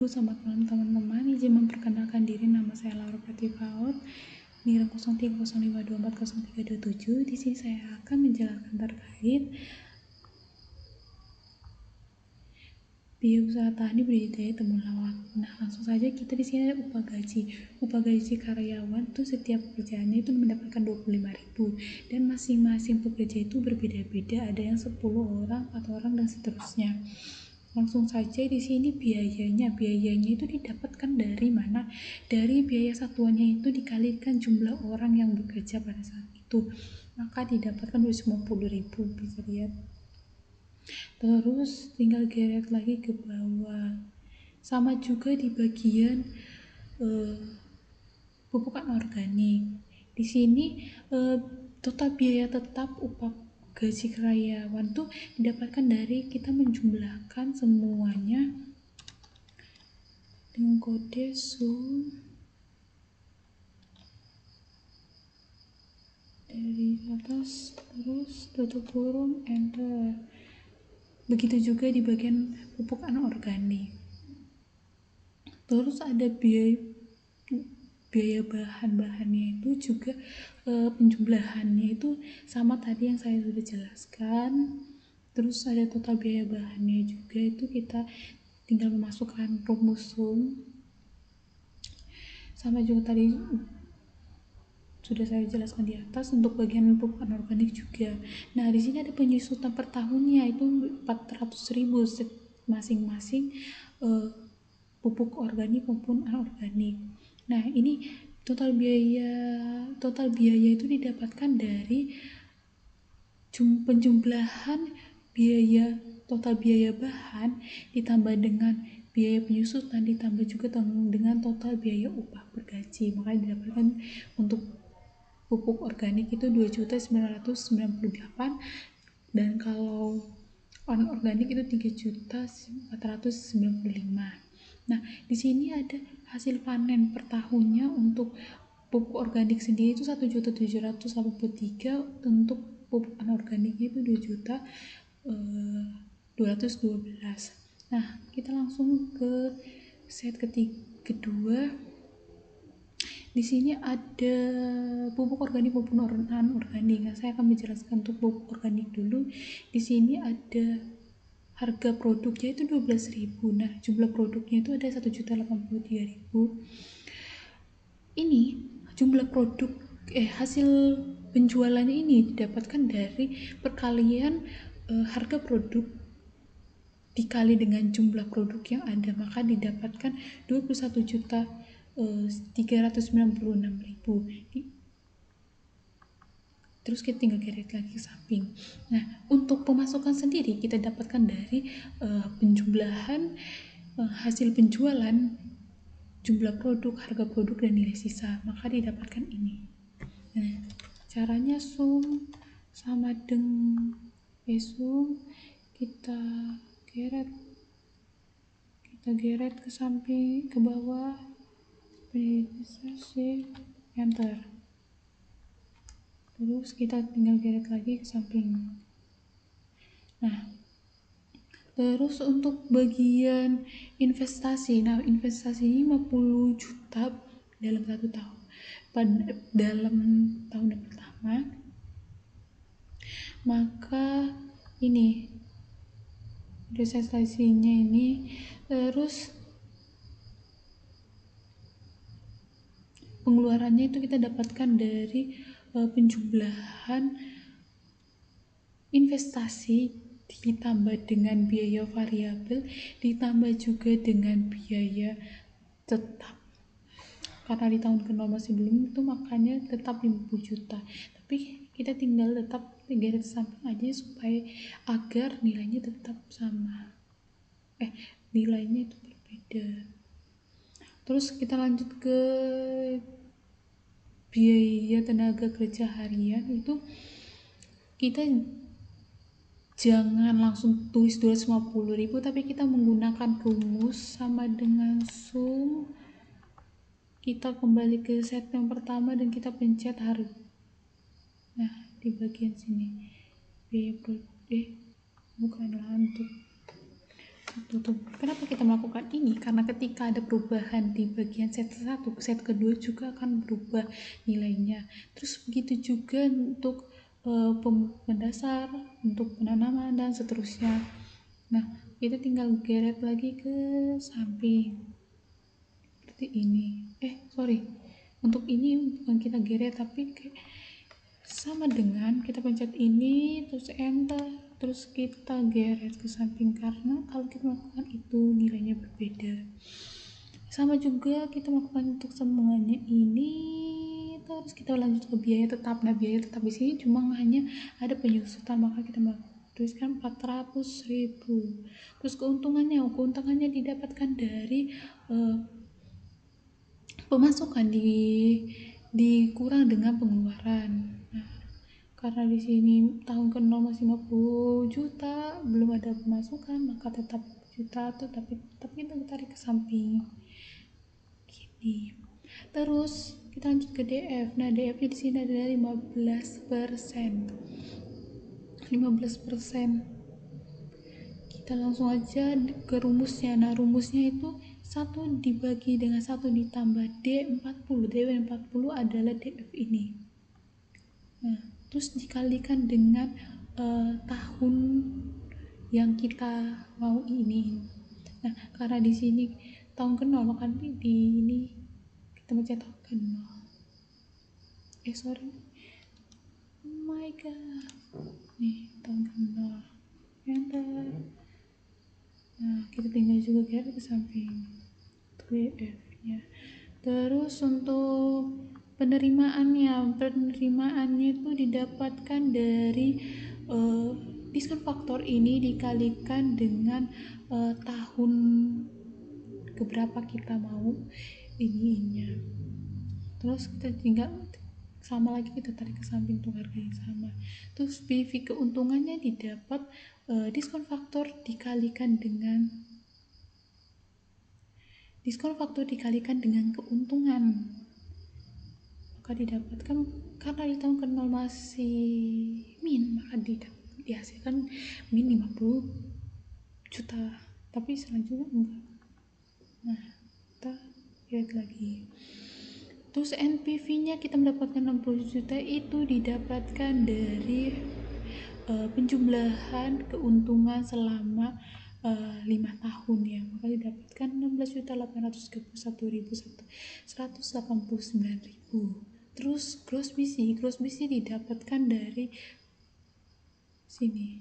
Selamat malam teman-teman, izin memperkenalkan diri, nama saya Laura Pratipaut, NIR 0305240327. Di sini saya akan menjelaskan terkait biaya usaha tani budidaya temulawak. Nah, langsung saja kita di sini ada upah gaji. Upah gaji karyawan tuh setiap pekerjaannya itu mendapatkan 25.000 dan masing-masing pekerja itu berbeda-beda, ada yang 10 orang, 4 orang dan seterusnya. Langsung saja di sini biayanya itu didapatkan dari mana? Dari biaya satuannya itu dikalikan jumlah orang yang bekerja pada saat itu, maka didapatkan 250.000, bisa lihat. Terus tinggal geret lagi ke bawah. Sama juga di bagian pupuk anorganik. Di sini total biaya tetap upah gaji karyawan tuh didapatkan dari kita menjumlahkan semuanya dengan kode sum dari atas, terus tutup kurung, enter. Begitu juga di bagian pupuk anorganik. Terus ada biaya bahan-bahannya itu juga penjumlahannya itu sama tadi yang saya sudah jelaskan. Terus ada total biaya bahannya juga, itu kita tinggal memasukkan rumus sum. Sama juga tadi sudah saya jelaskan di atas untuk bagian pupuk anorganik juga. Nah, di sini ada penyusutan per tahunnya itu 400.000 masing-masing pupuk organik maupun anorganik. Nah, ini total biaya itu didapatkan dari penjumlahan total biaya bahan ditambah dengan biaya penyusutan ditambah juga dengan total biaya upah per gaji, maka didapatkan untuk pupuk organik itu 2.998.000 dan kalau anorganik itu 3.495.000. Nah, di sini ada hasil panen per tahunnya untuk pupuk organik sendiri itu 1.783.000, untuk pupuk anorganiknya itu 2.212.000. Nah, kita langsung ke set kedua. Di sini ada pupuk organik maupun anorganik. Nah, saya akan menjelaskan untuk pupuk organik dulu. Di sini ada harga produknya itu 12.000. Nah, jumlah produknya itu ada 1.083.000. Ini jumlah produk hasil penjualannya ini didapatkan dari perkalian harga produk dikali dengan jumlah produk yang ada, maka didapatkan 21.396.000. Terus kita tinggal geret lagi ke samping. Nah, untuk pemasukan sendiri kita dapatkan dari penjumlahan hasil penjualan, jumlah produk, harga produk, dan nilai sisa, maka didapatkan ini. Nah, caranya sum sama dengan sum kita geret ke samping, ke bawah, periodisasi, enter. Terus kita tinggal geret lagi ke samping. Nah, terus untuk bagian investasi, nah investasi ini 50 juta dalam 1 tahun. Dalam tahun pertama, maka ini investasinya ini, terus pengeluarannya itu kita dapatkan dari penjumlahan investasi ditambah dengan biaya variabel ditambah juga dengan biaya tetap. Karena di tahun ke-0 masih belum itu, makanya tetap 50 juta. Tapi kita tinggal tetap garis samping aja supaya agar nilainya tetap sama. Nilainya itu berbeda. Terus kita lanjut ke biaya tenaga kerja harian, itu kita jangan langsung tulis 250.000, tapi kita menggunakan rumus sama dengan sum. Kita kembali ke set yang pertama dan kita pencet harga. Nah, di bagian sini biaya bukan lantuk. tutup. Kenapa kita melakukan ini? Karena ketika ada perubahan di bagian set 1, set kedua juga akan berubah nilainya. Terus begitu juga untuk pembukaan dasar, untuk penanaman dan seterusnya. Nah, kita tinggal geret lagi ke samping seperti ini. Untuk ini bukan kita geret, tapi kayak sama dengan kita pencet ini terus enter, terus kita geret ke samping, karena kalau kita melakukan itu nilainya berbeda. Sama juga kita melakukan untuk semuanya ini. Terus kita lanjut ke biaya tetap. Nah, biaya tetap di sini cuma hanya ada penyusutan, maka kita tuliskan 400.000. Terus keuntungannya didapatkan dari pemasukan dikurang dengan pengeluaran. Nah, karena di sini tahun ke-0 masih 50 juta, belum ada pemasukan, maka tetap juta tuh, tapi kita tarik ke samping. Gini. Terus kita lanjut ke DF. Nah, DF-nya di sini adalah 15%. Kita langsung aja ke rumusnya. Nah, rumusnya itu 1 dibagi dengan 1 ditambah D40. D40 adalah DF ini. Nah, terus dikalikan dengan tahun yang kita mau ini. Nah, karena di sini tahun ke-0, maka di ini kita mencet tahun ke-0. Oh my god. Nih, tahun ke-0. Enter. Nah, kita tinggal juga geret ke samping DF-nya. Terus untuk penerimaannya itu didapatkan dari diskon faktor ini dikalikan dengan tahun keberapa kita mau ininya. Terus kita tinggal sama lagi, kita tarik ke samping untuk harga yang sama. Terus PV keuntungannya didapat diskon faktor dikalikan dengan keuntungan, maka didapatkan, karena di tahun ke-0 masih min, maka dihasilkan min 50 juta, tapi selanjutnya enggak. Nah, kita lihat lagi. Terus NPV-nya kita mendapatkan 60 juta, itu didapatkan dari penjumlahan keuntungan selama 5 tahun ya, maka didapatkan 16.831.189.000. Terus gross BC didapatkan dari sini.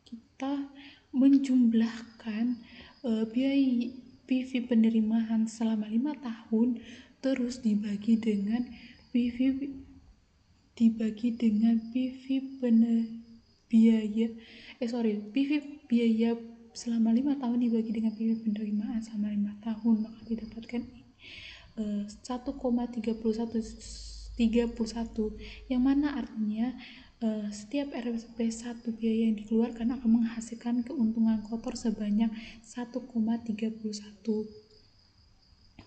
Kita menjumlahkan biaya PV penerimaan selama 5 tahun, terus dibagi dengan PV biaya selama 5 tahun dibagi dengan PV penerimaan selama 5 tahun, maka didapatkan 1,31, yang mana artinya setiap RP1 biaya yang dikeluarkan akan menghasilkan keuntungan kotor sebanyak 1,31.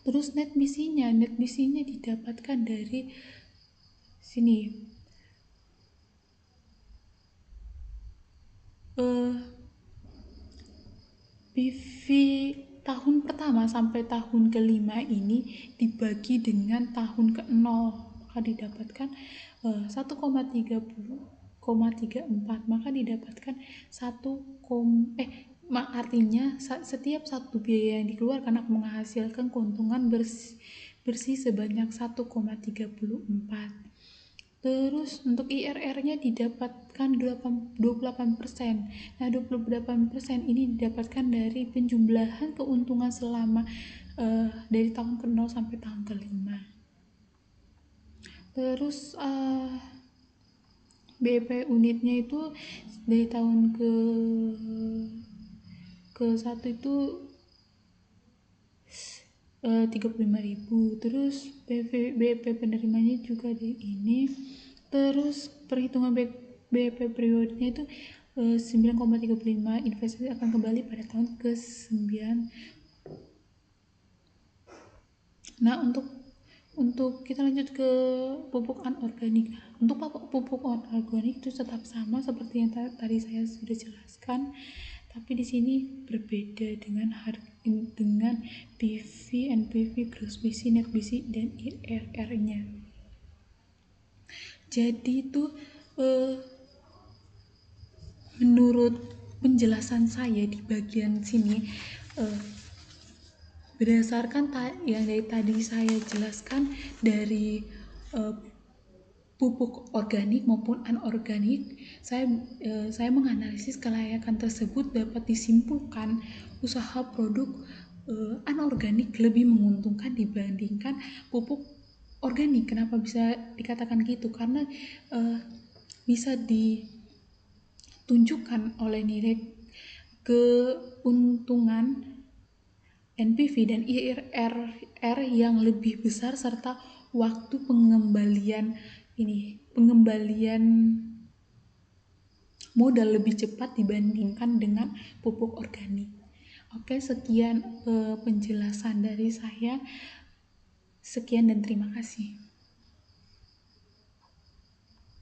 Terus net BC-nya didapatkan dari sini. PV tahun pertama sampai tahun ke-5 ini dibagi dengan tahun ke-0, maka didapatkan 1,34, maka didapatkan artinya setiap satu biaya yang dikeluarkan akan menghasilkan keuntungan bersih sebanyak 1,34. Terus untuk IRR-nya didapatkan 28%. Nah, 28% ini didapatkan dari penjumlahan keuntungan selama dari tahun ke-0 sampai tahun ke-5. Terus BEP unitnya itu dari tahun ke-1 itu 35.000. Terus BEP penerimanya juga di ini. Terus perhitungan BEP periodenya itu 9,35. Investasi akan kembali pada tahun ke-9. Nah, untuk kita lanjut ke pupuk anorganik. Untuk pupuk anorganik itu tetap sama seperti yang tadi saya sudah jelaskan, Tapi di sini berbeda dengan PV, NPV, gross BC, net BC, dan IRR-nya. Jadi itu menurut penjelasan saya di bagian sini, berdasarkan yang dari tadi saya jelaskan dari pupuk organik maupun anorganik, saya menganalisis kelayakan tersebut dapat disimpulkan usaha produk anorganik lebih menguntungkan dibandingkan pupuk organik. Kenapa bisa dikatakan gitu? Karena bisa ditunjukkan oleh nilai keuntungan NPV dan IRR yang lebih besar serta waktu pengembalian modal lebih cepat dibandingkan dengan pupuk organik. Oke, sekian penjelasan dari saya. Sekian dan terima kasih.